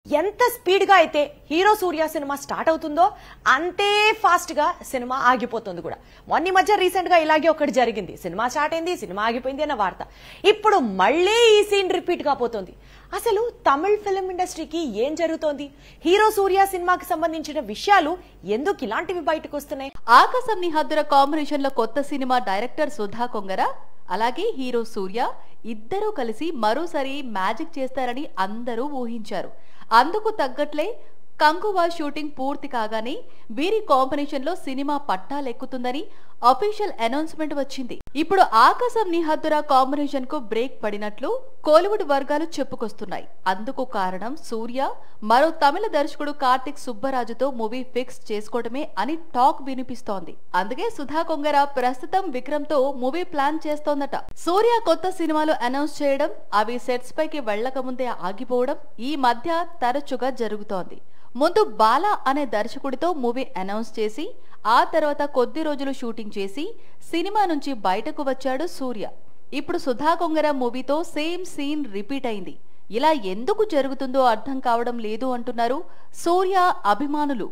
ఎంత స్పీడ్ గా అయితే హీరో సూర్య సినిమా స్టార్ట్ అవుతుందో అంతే ఫాస్ట్ గా సినిమా ఆగిపోతుంది కూడా. మొన్న మధ్య రీసెంట్ గా ఇలాగే ఒకటి జరిగింది. సినిమా స్టార్ట్ అయింది, సినిమా ఆగిపోయింది అన్న వార్త. ఇప్పుడు మళ్ళీ ఈ సీన్ రిపీట్ కాబోతోంది. అసలు తమిళ ఫిల్మ్ ఇండస్ట్రీకి ఏం జరుగుతోంది? హీరో సూర్య సినిమాకి సంబంధించిన విషయాలు ఎందుకు ఇలాంటివి బయటకు వస్తున్నాయి? ఆకాశం ని హద్దుర కాంబినేషన్ లో కొత్త సినిమా డైరెక్టర్ సుధా కొంగర అలాగే హీరో సూర్య ఇద్దరూ కలిసి మరోసారి మ్యాజిక్ చేస్తారని అందరూ ఊహించారు. అందుకు తగ్గట్లే కంగువా షూటింగ్ పూర్తి కాగానే వీరి కాంబినేషన్ లో సినిమా పట్టాలెక్కుతుందని అఫీషియల్ అనౌన్స్మెంట్ వచ్చింది. ఇప్పుడు ఆకాశం ని హద్దుర కాంబినేషన్ కు బ్రేక్ పడినట్లు కోలీవుడ్ వర్గాలు చెప్పుకొస్తున్నాయి. అందుకు కారణం సూర్య మరో తమిళ దర్శకుడు కార్తిక్ సుబ్బరాజుతో మూవీ ఫిక్స్ చేసుకోవడమే అని టాక్ వినిపిస్తోంది. అందుకే సుధా కొంగర ప్రస్తుతం విక్రమ్ తో మూవీ ప్లాన్ చేస్తోందట. సూర్య కొత్త సినిమాలు అనౌన్స్ చేయడం, అవి సెట్స్ పైకి వెళ్లక ముందే ఆగిపోవడం ఈ మధ్య తరచుగా జరుగుతోంది. ముందు బాలా అనే దర్శకుడితో మూవీ అనౌన్స్ చేసి ఆ తర్వాత కొద్ది రోజులు షూటింగ్ చేసి సినిమా నుంచి బయటకు వచ్చాడు సూర్య. ఇప్పుడు సుధా కొంగర మూవీతో సేమ్ సీన్ రిపీట్ అయింది. ఇలా ఎందుకు జరుగుతుందో అర్థం కావడం లేదు అంటున్నారు సూర్య అభిమానులు.